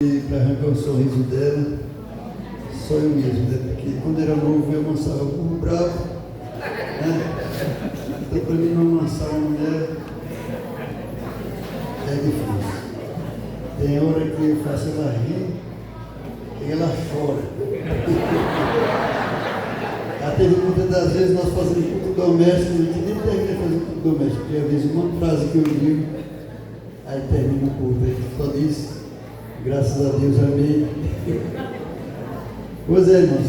Para arrancar o sorriso dela, só eu mesmo, né? Porque quando era novo eu amansava burro bravo, né? Então para mim não amansar uma mulher é difícil. Tem hora que eu faço ela rir e ela chora. Até muitas das vezes nós fazemos culto doméstico, a gente nem termina de fazer culto doméstico, porque às vezes uma frase que eu digo, aí termina o culto, aí só diz. Graças a Deus, amém. Pois é, irmãos,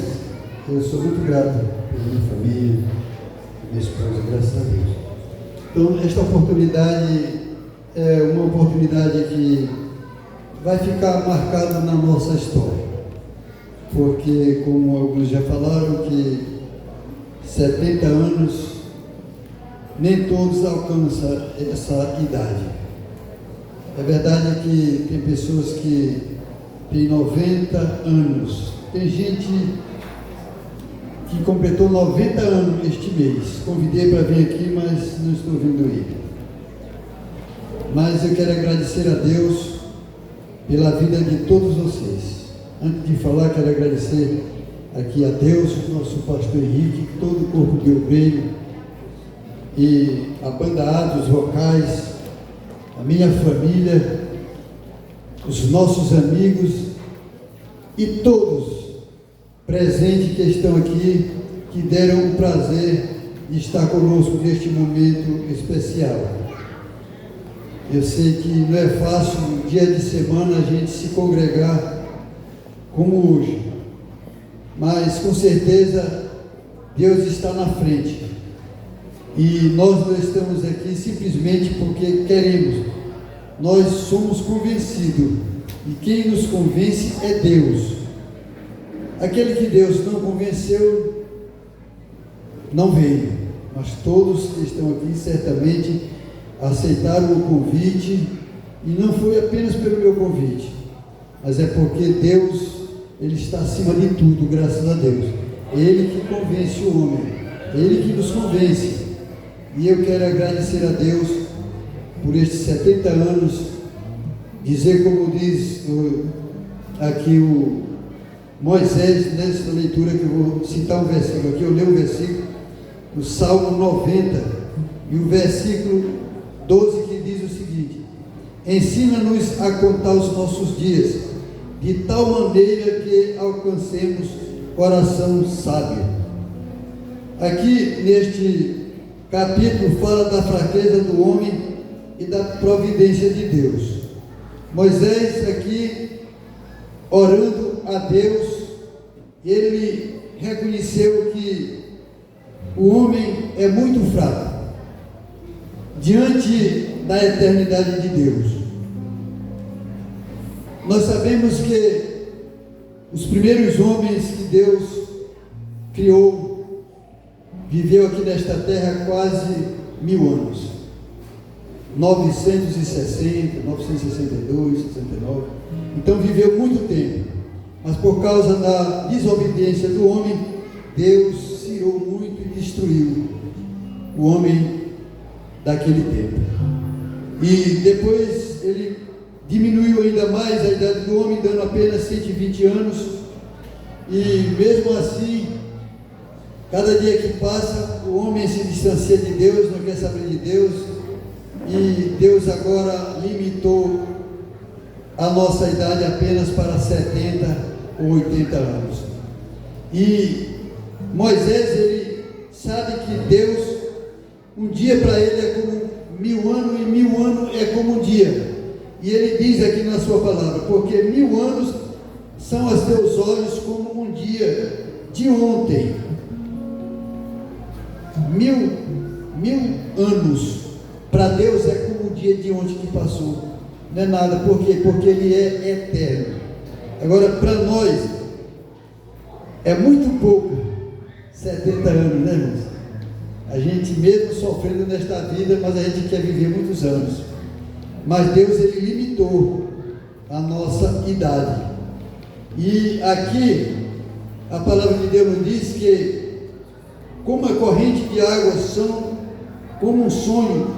eu sou muito grato pela minha família, minha esposa, graças a Deus. Então, esta oportunidade é uma oportunidade que vai ficar marcada na nossa história, porque, como alguns já falaram, que 70 anos, nem todos alcançam essa idade. É verdade que tem pessoas que têm 90 anos. Tem gente que completou 90 anos este mês. Convidei para vir aqui, mas não estou vindo ir. Mas eu quero agradecer a Deus pela vida de todos vocês. Antes de falar, quero agradecer aqui a Deus, o nosso pastor Henrique, todo o corpo de obreiro e a banda A dos vocais, a minha família, os nossos amigos e todos presentes que estão aqui, que deram o prazer de estar conosco neste momento especial. Eu sei que não é fácil, um dia de semana, a gente se congregar como hoje, mas com certeza Deus está na frente. E nós não estamos aqui simplesmente porque queremos. Nós somos convencidos. E quem nos convence é Deus. Aquele que Deus não convenceu, não veio. Mas todos que estão aqui certamente aceitaram o convite. E não foi apenas pelo meu convite, mas é porque Deus, Ele está acima de tudo, graças a Deus. Ele que convence o homem. Ele que nos convence. E eu quero agradecer a Deus por estes 70 anos, dizer como diz aqui o Moisés, nessa leitura que eu vou citar um versículo aqui, eu leio um versículo, o Salmo 90, e o versículo 12 que diz o seguinte: ensina-nos a contar os nossos dias, de tal maneira que alcancemos coração sábio. Aqui neste capítulo fala da fraqueza do homem e da providência de Deus. Moisés aqui, orando a Deus, ele reconheceu que o homem é muito fraco diante da eternidade de Deus. Nós sabemos que os primeiros homens que Deus criou viveu aqui nesta terra quase 1000 anos, 960, 962, 69, então viveu muito tempo, mas por causa da desobediência do homem, Deus se irou muito e destruiu o homem daquele tempo, e depois ele diminuiu ainda mais a idade do homem, dando apenas 120 anos, e mesmo assim, cada dia que passa, o homem se distancia de Deus, não quer saber de Deus, e Deus agora limitou a nossa idade apenas para 70 ou 80 anos. E Moisés, ele sabe que Deus, um dia para ele é como 1000 anos, e 1000 anos é como um dia. E ele diz aqui na sua palavra, porque 1000 anos são aos teus olhos como um dia de ontem. 1000 anos para Deus é como o dia de ontem que passou, não é nada. Por quê? Porque Ele é eterno. Agora, para nós é muito pouco 70 anos, né, irmãos? A gente mesmo sofrendo nesta vida, mas a gente quer viver muitos anos, mas Deus, Ele limitou a nossa idade. E aqui a palavra de Deus nos diz que como a corrente de água são como um sonho,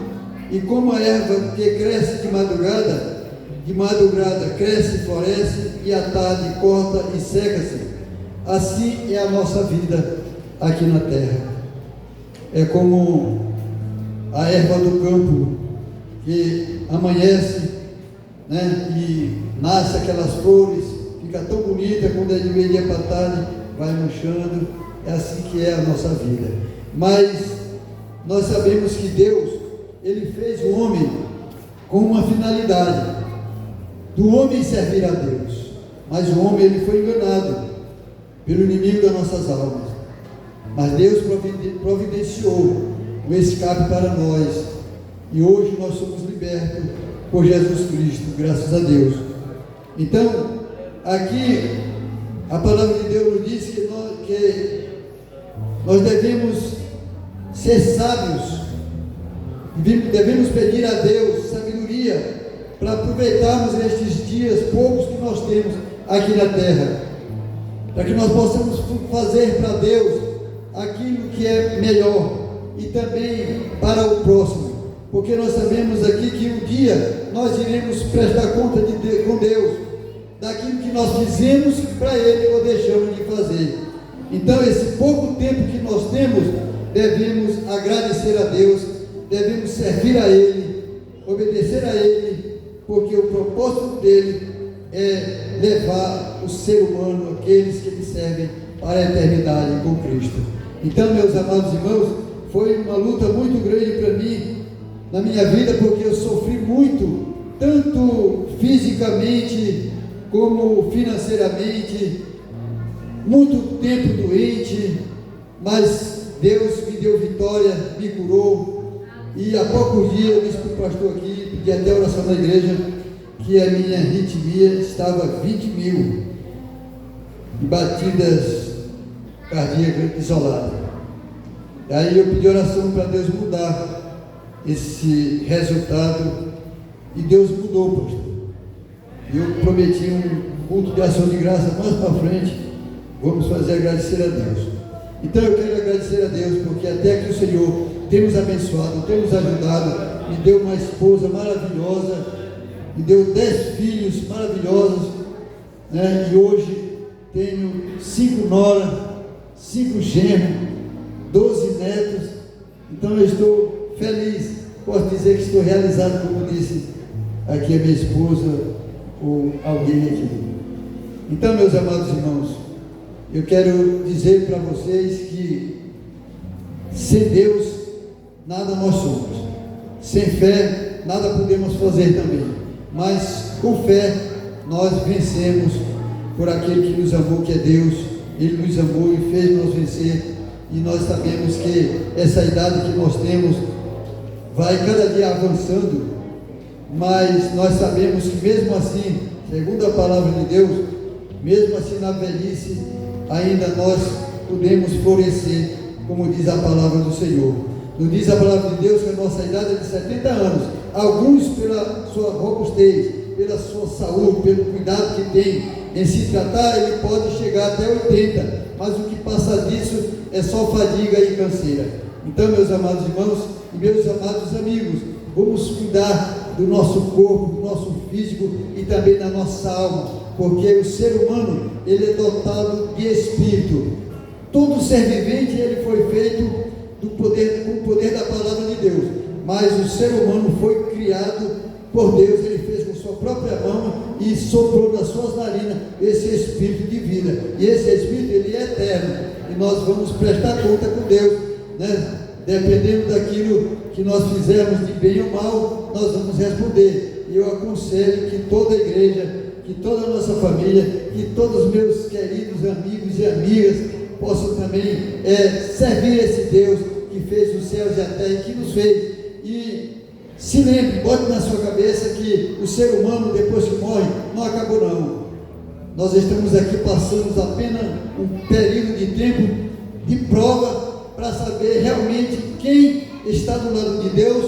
e como a erva que cresce de madrugada, de madrugada cresce, floresce, e à tarde corta e seca-se. Assim é a nossa vida aqui na terra. É como a erva do campo que amanhece, né, e nasce aquelas flores, fica tão bonita, quando é de meio-dia para tarde, vai murchando. É assim que é a nossa vida. Mas nós sabemos que Deus, Ele fez o homem com uma finalidade, do homem servir a Deus. Mas o homem, ele foi enganado pelo inimigo das nossas almas. Mas Deus providenciou o escape para nós, e hoje nós somos libertos por Jesus Cristo, graças a Deus. Então, aqui a palavra de Deus nos diz que nós devemos ser sábios, devemos pedir a Deus sabedoria para aproveitarmos estes dias poucos que nós temos aqui na terra, para que nós possamos fazer para Deus aquilo que é melhor e também para o próximo, porque nós sabemos aqui que um dia nós iremos prestar conta com Deus daquilo que nós fizemos para Ele ou deixamos de fazer. Então, esse pouco tempo que nós temos, devemos agradecer a Deus, devemos servir a Ele, obedecer a Ele, porque o propósito dele é levar o ser humano, aqueles que lhe servem, para a eternidade com Cristo. Então, meus amados irmãos, foi uma luta muito grande para mim, na minha vida, porque eu sofri muito, tanto fisicamente, como financeiramente, muito tempo doente, mas Deus me deu vitória, me curou, e há poucos dias eu disse para o pastor aqui, pedi até oração na igreja, que a minha arritmia estava 20.000 batidas cardíacas isoladas. Aí eu pedi oração para Deus mudar esse resultado, e Deus mudou, pastor. Eu prometi um culto de ação de graça mais para frente, vamos fazer agradecer a Deus. Então eu quero agradecer a Deus, porque até que o Senhor tem nos abençoado, tem nos ajudado, me deu uma esposa maravilhosa, me deu 10 filhos maravilhosos, né? E hoje tenho 5 noras, 5 genros, 12 netos. Então eu estou feliz, posso dizer que estou realizado, como disse aqui a minha esposa, ou alguém aqui. Então, meus amados irmãos, eu quero dizer para vocês que sem Deus nada nós somos, sem fé nada podemos fazer também, mas com fé nós vencemos por aquele que nos amou, que é Deus. Ele nos amou e fez nos vencer, e nós sabemos que essa idade que nós temos vai cada dia avançando, mas nós sabemos que mesmo assim, segundo a palavra de Deus, mesmo assim na velhice, ainda nós podemos florescer, como diz a palavra do Senhor. Nos diz a palavra de Deus que a nossa idade é de 70 anos, alguns pela sua robustez, pela sua saúde, pelo cuidado que tem em se tratar, ele pode chegar até 80, mas o que passa disso é só fadiga e canseira. Então, meus amados irmãos e meus amados amigos, vamos cuidar do nosso corpo, do nosso físico e também da nossa alma, porque o ser humano, ele é dotado de espírito. Todo ser vivente, ele foi feito com o poder da palavra de Deus, mas o ser humano foi criado por Deus. Ele fez com sua própria mão e soprou nas suas narinas esse espírito de vida, e esse espírito, ele é eterno, e nós vamos prestar conta com Deus, né? Dependendo daquilo que nós fizermos de bem ou mal, nós vamos responder. E eu aconselho que toda a igreja, que toda a nossa família, que todos os meus queridos amigos e amigas possam também servir esse Deus que fez os céus e a terra e que nos fez. E se lembre, bote na sua cabeça que o ser humano, depois que morre, não acabou não. Nós estamos aqui passando apenas um período de tempo de prova, para saber realmente quem está do lado de Deus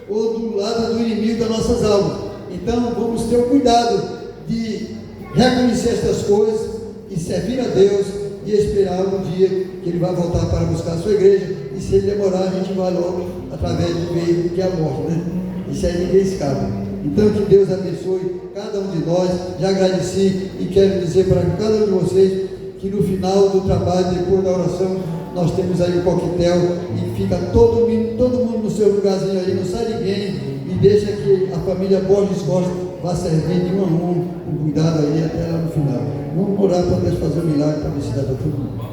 ou do lado do inimigo das nossas almas. Então vamos ter o cuidado de reconhecer estas coisas e servir a Deus e esperar um dia que Ele vai voltar para buscar a sua igreja, e se Ele demorar, a gente vai logo através do meio que é a morte, né? Isso aí ninguém escapa. Então que Deus abençoe cada um de nós. Já agradeci e quero dizer para cada um de vocês que no final do trabalho, depois da oração, nós temos aí o coquetel e fica todo mundo no seu lugarzinho aí, não sai ninguém, e deixa que a família Borges Costa vá servir de um a um, com cuidado aí até lá no final. Vamos orar para Deus fazer um milagre para a felicidade de todo mundo.